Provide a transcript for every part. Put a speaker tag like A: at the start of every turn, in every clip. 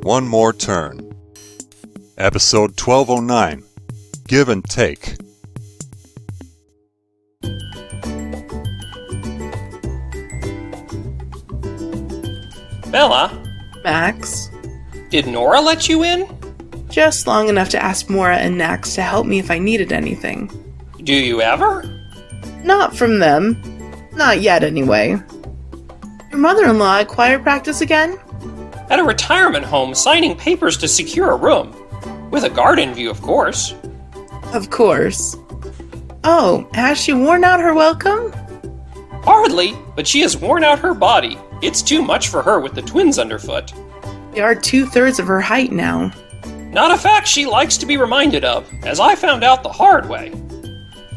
A: one more turn. Episode 1209, Give and Take.
B: Bella,
C: Max,
B: did Nora let you in?
C: just long enough to ask Mora and Nax to help me if I needed anything.
B: Do you ever?
C: Not from them. Not yet, anyway. Your mother-in-law at choir practice again?
B: At a retirement home, signing papers to secure a room. With a garden view, of course.
C: Of course. Oh, has she worn out her welcome?
B: Hardly, but she has worn out her body. It's too much for her with the twins underfoot.
C: They are 2/3 of her height now.
B: Not a fact she likes to be reminded of, as I found out the hard way.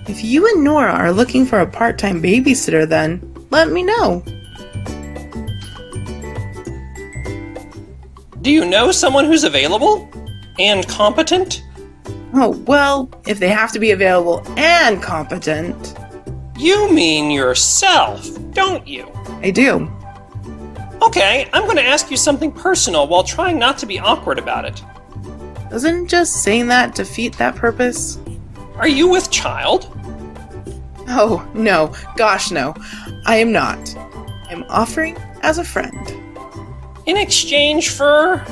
C: If you and Nora are looking for a part-time babysitter then, let me know.
B: Do you know someone who's available? And competent?
C: Oh, well, if they have to be available and competent.
B: You mean yourself, don't you?
C: I do.
B: Okay, I'm going to ask you something personal while trying not to be awkward about it.
C: Doesn't just saying that defeat that purpose?
B: Are you with child?
C: Oh, no. Gosh, no. I am not. I'm offering as a friend.
B: In exchange for...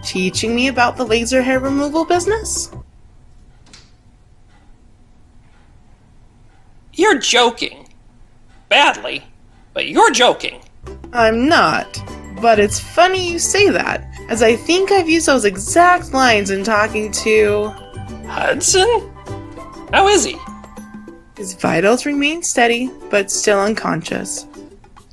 C: Teaching me about the laser hair removal business?
B: You're joking. Badly, but you're joking.
C: I'm not. But it's funny you say that, as I think I've used those exact lines in talking to...
B: Hudson? How is he?
C: His vitals remain steady, but still unconscious.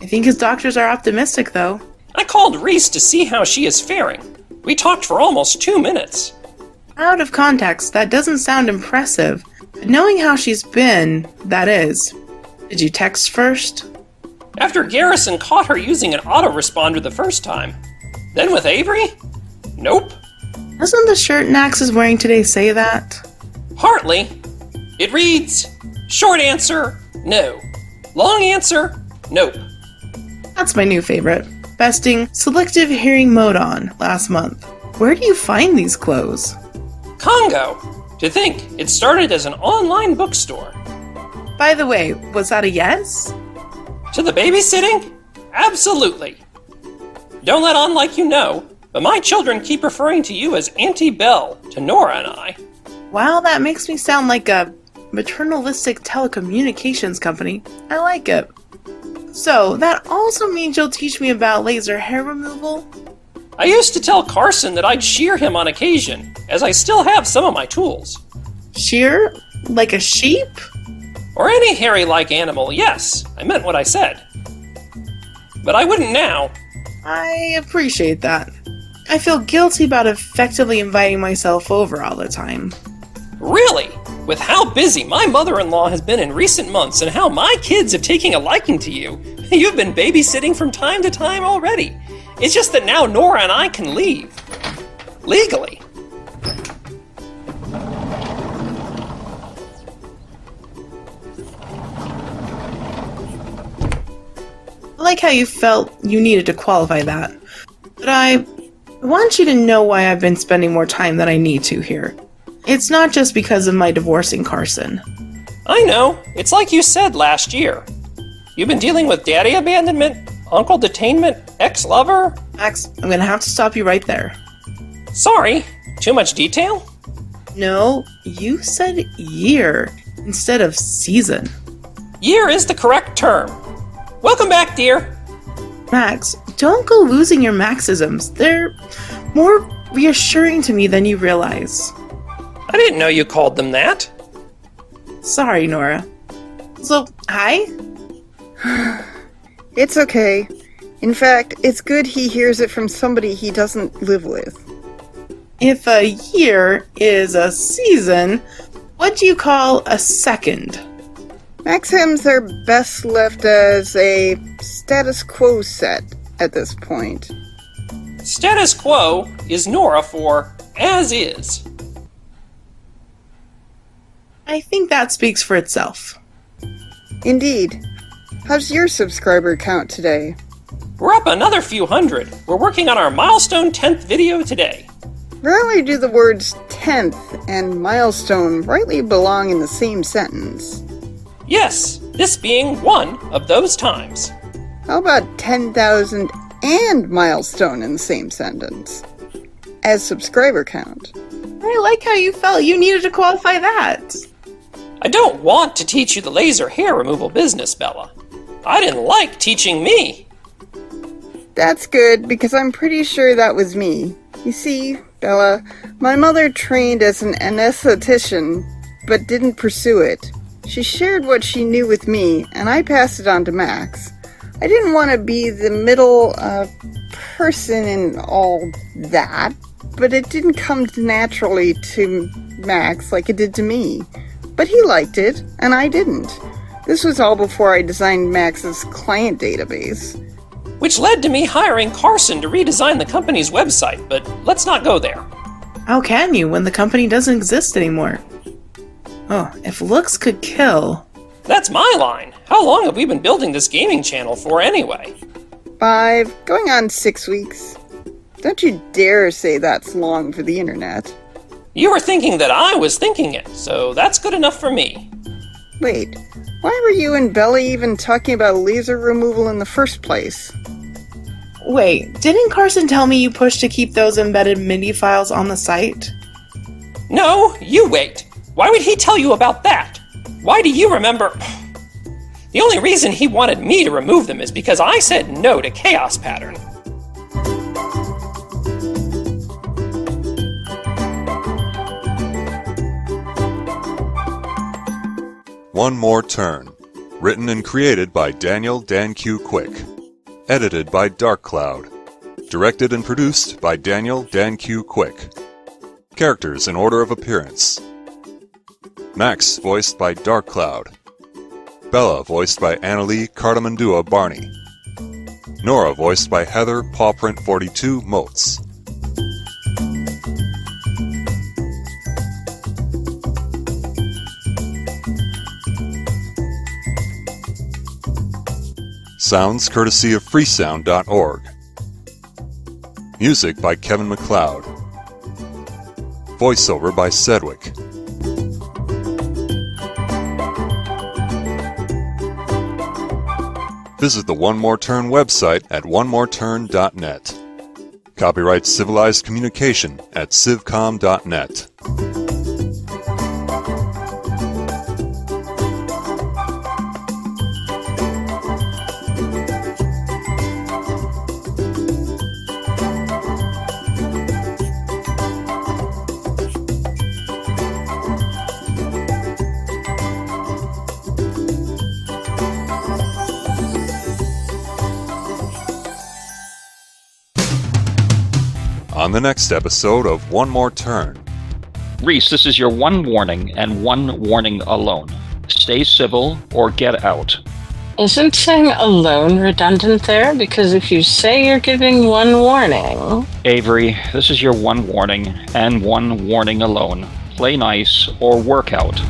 C: I think his doctors are optimistic, though.
B: I called Reese to see how she is faring. We talked for almost 2 minutes.
C: Out of context, that doesn't sound impressive. But knowing how she's been, that is. Did you text first?
B: After Garrison caught her using an autoresponder the first time. Then with Avery? Nope.
C: Doesn't the shirt Nax is wearing today say that?
B: Partly. It reads, short answer, no. Long answer, nope.
C: That's my new favorite. Besting selective hearing mode on last month. Where do you find these clothes?
B: Congo. To think, it started as an online bookstore.
C: By the way, was that a yes?
B: To the babysitting? Absolutely. Don't let on like you know, but my children keep referring to you as Auntie Belle to Nora and I.
C: Wow, that makes me sound like a maternalistic telecommunications company. I like it. So, that also means you'll teach me about laser hair removal?
B: I used to tell Carson that I'd shear him on occasion, as I still have some of my tools.
C: Shear? Like a sheep?
B: Or any hairy-like animal, yes, I meant what I said. But I wouldn't now.
C: I appreciate that. I feel guilty about effectively inviting myself over all the time.
B: Really? With how busy my mother-in-law has been in recent months and how my kids have taken a liking to you, you've been babysitting from time to time already. It's just that now Nora and I can leave. Legally.
C: I like how you felt you needed to qualify that. But I want you to know why I've been spending more time than I need to here. It's not just because of my divorcing Carson.
B: I know. It's like you said last year. You've been dealing with daddy abandonment, uncle detainment, ex-lover.
C: Max, I'm gonna have to stop you right there.
B: Sorry. Too much detail?
C: No, you said year instead of season.
B: Year is the correct term. Welcome back, dear.
C: Max, don't go losing your Maxisms. They're more reassuring to me than you realize.
B: I didn't know you called them that.
C: Sorry, Nora. So, hi?
D: It's okay. In fact, it's good he hears it from somebody he doesn't live with.
C: If a year is a season, what do you call a second?
D: Maxims are best left as a status quo set at this point.
B: Status quo is Nora for as is.
C: I think that speaks for itself.
D: Indeed. How's your subscriber count today?
B: We're up another few hundred. We're working on our milestone 10th video today.
D: Rarely do the words 10th and milestone rightly belong in the same sentence.
B: Yes, this being one of those times.
D: How about 10,000 and milestone in the same sentence? As subscriber count.
C: I like how you felt you needed to qualify that.
B: I don't want to teach you the laser hair removal business, Bella. I didn't like teaching me.
D: That's good, because I'm pretty sure that was me. You see, Bella, my mother trained as an anesthetician, but didn't pursue it. She shared what she knew with me, and I passed it on to Max. I didn't want to be the middle person in all that, but it didn't come naturally to Max like it did to me. But he liked it, and I didn't. This was all before I designed Max's client database.
B: Which led to me hiring Carson to redesign the company's website, but let's not go there.
C: How can you when the company doesn't exist anymore? Oh, if looks could kill.
B: That's my line. How long have we been building this gaming channel for anyway?
D: 5, going on 6 weeks. Don't you dare say that's long for the internet.
B: You were thinking that I was thinking it, so that's good enough for me.
D: Wait, why were you and Bella even talking about laser removal in the first place?
C: Wait, didn't Carson tell me you pushed to keep those embedded MIDI files on the site?
B: No, you wait. Why would he tell you about that? Why do you remember? The only reason he wanted me to remove them is because I said no to Chaos Pattern.
A: One More Turn. Written and created by Daniel Dan Q. Quick. Edited by Dark Cloud. Directed and produced by Daniel Dan Q. Quick. Characters in order of appearance. Max, voiced by Dark Cloud. Bella, voiced by Annalie Cardamandua Barney. Nora, voiced by Heather Pawprint42 Motes. Sounds courtesy of freesound.org. Music by Kevin MacLeod. Voiceover by Sedgwick. Visit the One More Turn website at onemoreturn.net. Copyright Civilized Communication at civcom.net. On the next episode of One More Turn.
E: Reese, this is your one warning, and one warning alone. Stay civil or get out.
F: Isn't saying alone redundant there? Because if you say you're giving one warning...
E: Avery, this is your one warning, and one warning alone. Play nice or work out.